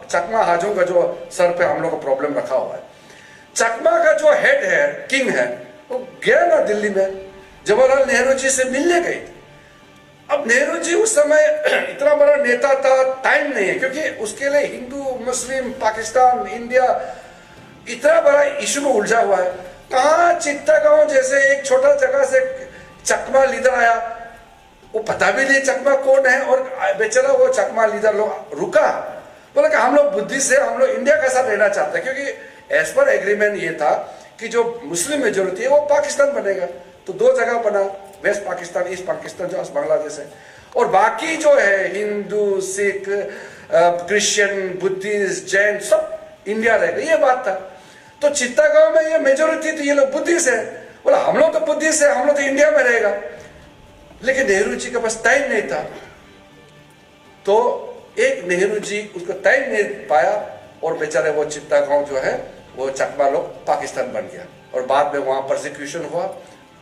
चकमा हाजों का जो सर पे हम लोग का प्रॉब्लम रखा हुआ है। चकमा का जो हेड है, किंग है, वो गया ना दिल्ली में, जवाहरलाल नेहरू जी से मिलने गए थे। अब नेहरू जी उस समय इतना बड़ा नेता था, टाइम नहीं है, क्योंकि उसके लिए हिंदू मुस्लिम पाकिस्तान इंडिया इतना बड़ा इशू में उलझा हुआ है। कहाँ चित्तागांव जैसे एक छोटा जगह से चकमा लीडर आया, वो पता भी नहीं चकमा कौन है, और बेचारा वो चकमा लीडर लोग रुका, बोला कि हम लोग बुद्धि से हम लोग इंडिया का साथ रहना चाहते हैं, क्योंकि एज पर एग्रीमेंट ये था कि जो मुस्लिम मेजोरिटी है वो पाकिस्तान बनेगा। तो दो जगह बना, वेस्ट पाकिस्तान, ईस्ट पाकिस्तान जो बांग्लादेश है, और बाकी जो है हिंदू सिख क्रिश्चियन बुद्धिस्ट जैन सब इंडिया रहेगा, ये बात था। तो चित्तागांव में ये मेजोरिटी थी, ये लोग बुद्धिस्ट है, बोला हम लोग तो बुद्धिस्ट है, हम लोग तो इंडिया में रहेगा। लेकिन नेहरू जी के पास टाइम नहीं था, तो एक नेहरू जी उसको टाइम नहीं पाया, और बेचारे वो चित्तागांव जो है वो चकमा लोग पाकिस्तान बन गया, और बाद में वहां प्रोसिक्यूशन हुआ,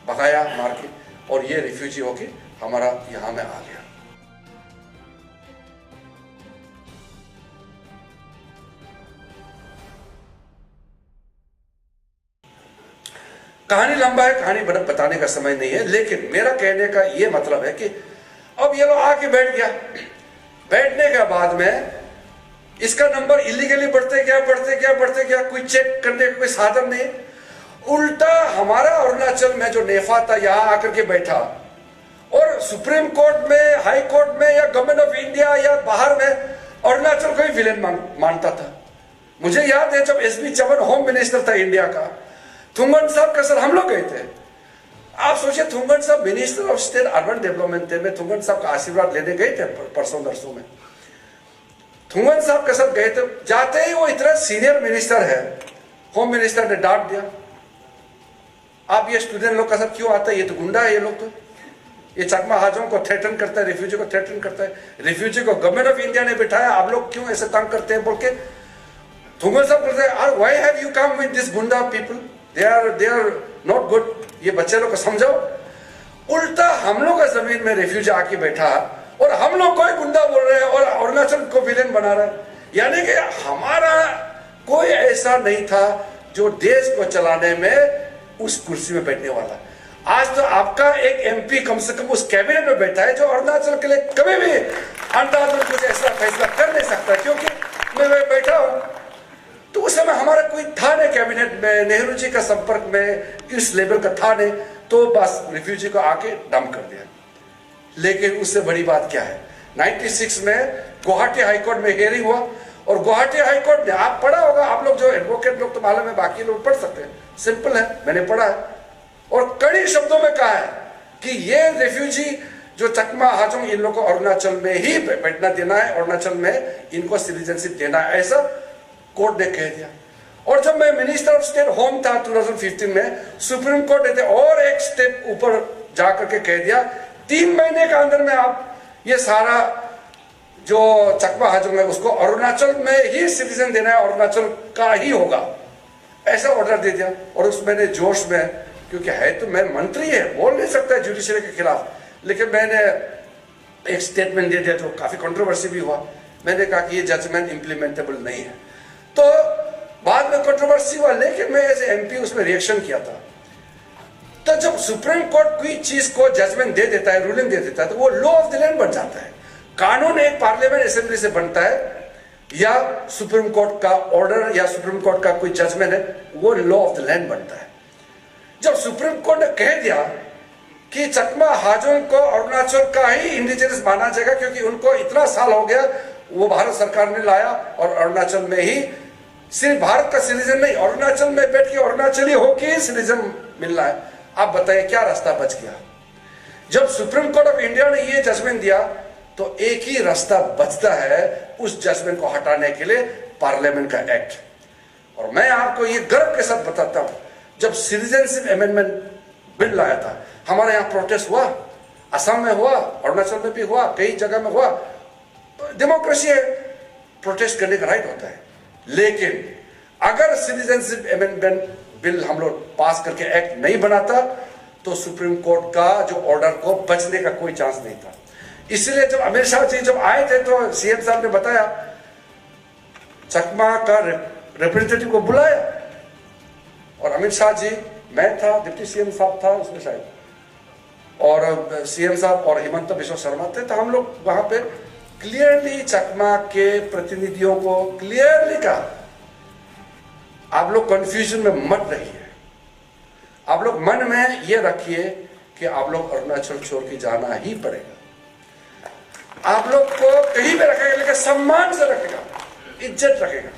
भगाया मार के, और ये रिफ्यूजी होके हमारा यहां में आ गया। कहानी लंबा है, कहानी बताने का समय नहीं है, लेकिन मेरा कहने का ये मतलब है कि अब ये लोग आके बैठ गया। बैठने के बाद में इसका नंबर इलीगली बढ़ते क्या, कोई चेक करने का कोई साधन नहीं। उल्टा हमारा अरुणाचल में जो नेफा था यहां आकर के बैठा, और सुप्रीम कोर्ट में, हाई कोर्ट में, या गवर्नमेंट ऑफ इंडिया या बाहर में अरुणाचल को ही विलेन मानता था। मुझे याद है जब एसबी चमन होम मिनिस्टर था इंडिया का, थुंगन साहब का सर हम लोग गए थे। आप सोचिए, थुंगन साहब minister of state urban development थे, मैं थुंगन साहब का आशीर्वाद लेने गए थे परसों नरसों में। थुंगन साहब के साथ गए थे, जाते ही वो इतना सीनियर मिनिस्टर है, होम मिनिस्टर ने डांट दिया, आप ये स्टूडेंट लोग का साथ क्यों आता है, ये तो गुंडा है, ये लोग तो ये चकमा हाजों को थ्रेटन करता है, रिफ्यूजी को थ्रेटन करता है, रिफ्यूजी को गवर्नमेंट ऑफ इंडिया ने बिठाया, आप लोग क्यों ऐसे तंग करते हैं बोल के थुंगन साहब कहते हैं, why have you come with this goonda people, they are not good, ये बच्चे लोग को समझाओ। उल्टा हम लोग का जमीन में रिफ्यूजी आके बैठा, और हम लोग कोई गुंडा बोल रहे हैं, और अरुणाचल को विलेन बना रहे हैं। यानी कि हमारा कोई ऐसा नहीं था जो देश को चलाने में उस कुर्सी में बैठने वाला। आज तो आपका एक एमपी कम से कम उस कैबिनेट में बैठा है जो अरुणाचल के लिए कभी भी अंदाज़ कुछ ऐसा फैसला कर नहीं सकता, क्योंकि मैं बैठा हूं। तो उस समय हमारा कोई था नहीं कैबिनेट में, नेहरू जी का संपर्क में इस लेवल का था नहीं, तो बस रिफ्यूजी को आके डंप कर दिया। लेकिन उससे बड़ी बात क्या है, 96 में गुवाहाटी हाईकोर्ट में हियरिंग हुआ, और गुवाहाटी हाईकोर्ट ने, आप पढ़ा होगा, आप लोग जो एडवोकेट लोग तो मालूम है, बाकी लोग पढ़ सकते हैं, सिंपल है, मैंने पढ़ा है, और कड़ी शब्दों में कहा है कि ये रिफ्यूजी जो चकमा हाजोंग, इन लोगों को अरुणाचल में ही बैठना देना है, अरुणाचल में इनको सिटीजनशिप देना है, ऐसा कोर्ट ने कह दिया। और जब मैं मिनिस्टर ऑफ स्टेट होम था 2015 में, सुप्रीम कोर्ट ने और एक स्टेप ऊपर जाकर के कह दिया, 3 महीने के अंदर में आप ये सारा जो चकमा हाजोंग है उसको अरुणाचल में ही सिटीजन देना है, अरुणाचल का ही होगा, ऐसा ऑर्डर दे दिया। और उस मैंने जोश में, क्योंकि है तो मैं मंत्री है, बोल नहीं सकता जुडिशरी के खिलाफ, लेकिन मैंने एक स्टेटमेंट दे दिया जो काफी कंट्रोवर्सी भी हुआ। मैंने कहा कि ये जजमेंट इंप्लीमेंटेबल नहीं है, तो बाद में कंट्रोवर्सी हुआ, लेकिन मैं एज एमपी उसमें रिएक्शन किया था। तो जब सुप्रीम कोर्ट कोई चीज को जजमेंट दे देता है, रूलिंग दे देता है, तो वो लॉ ऑफ द लैंड बन जाता है। कानून एक पार्लियामेंट असेंबली से बनता है, या सुप्रीम कोर्ट का ऑर्डर या सुप्रीम कोर्ट का कोई जजमेंट है, वो लॉ ऑफ द लैंड बनता है। जब सुप्रीम कोर्ट ने कह दिया कि चकमा हाजोंग को अरुणाचल का ही इंडिजिनस माना जाएगा, क्योंकि उनको इतना साल हो गया, वो भारत सरकार ने लाया, और अरुणाचल में ही सिर्फ भारत का सिटीजन नहीं, अरुणाचल में बैठ के अरुणाचली होके ही सिटीजन मिल रहा है। आप बताइए क्या रास्ता बच गया? जब सुप्रीम कोर्ट ऑफ इंडिया ने ये जजमेंट दिया, तो एक ही रास्ता बचता है उस जजमेंट को हटाने के लिए, पार्लियामेंट का एक्ट। और मैं आपको ये गर्व के साथ बताता हूं, जब सिटीजनशिप अमेंडमेंट बिल लाया था, हमारे यहाँ प्रोटेस्ट हुआ, असम में हुआ, अरुणाचल में भी हुआ, कई जगह में हुआ। डेमोक्रेसी है, प्रोटेस्ट करने का राइट होता है, लेकिन अगर सिटीजनशिप अमेंडमेंट बिल हम लोग पास करके एक्ट नहीं बनाता, तो सुप्रीम कोर्ट का जो ऑर्डर को बचने का कोई चांस नहीं था। इसलिए जब अमित शाह जी जब आए थे, तो सीएम साहब ने बताया चकमा का रिप्रेजेंटेटिव को बुलाया, और अमित शाह जी, मैं था, डिप्टी सीएम साहब था उसमें शायद, और सीएम साहब और हिमंत बिश्व शर्मा थे। तो हम लोग वहां पे क्लियरली चकमा के प्रतिनिधियों को क्लियरली कहा, आप लोग कंफ्यूजन में मत रहिए, आप लोग मन में ये रखिए कि आप लोग अरुणाचल छोड़ के जाना ही पड़ेगा। आप लोग को कहीं भी रखेगा लेकिन सम्मान से रखेगा, इज्जत रखेगा।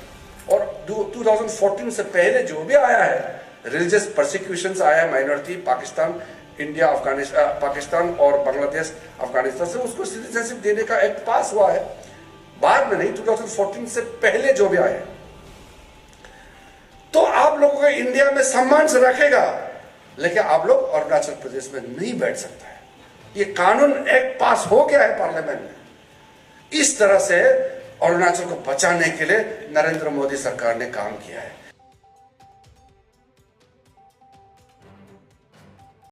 और 2014 से पहले जो भी आया है, रिलीजियस परसिक्यूशंस आया है माइनॉरिटी, पाकिस्तान, इंडिया, अफगानिस्तान, पाकिस्तान और बांग्लादेश अफगानिस्तान से, उसको सिटीजनशिप देने का एक्ट पास हुआ है, बाद में नहीं, 2014 से पहले जो भी आया। तो आप लोगों को इंडिया में सम्मान से रखेगा, लेकिन आप लोग अरुणाचल प्रदेश में नहीं बैठ सकता है। ये कानून एक्ट पास हो गया है पार्लियामेंट में। इस तरह से अरुणाचल को बचाने के लिए नरेंद्र मोदी सरकार ने काम किया है।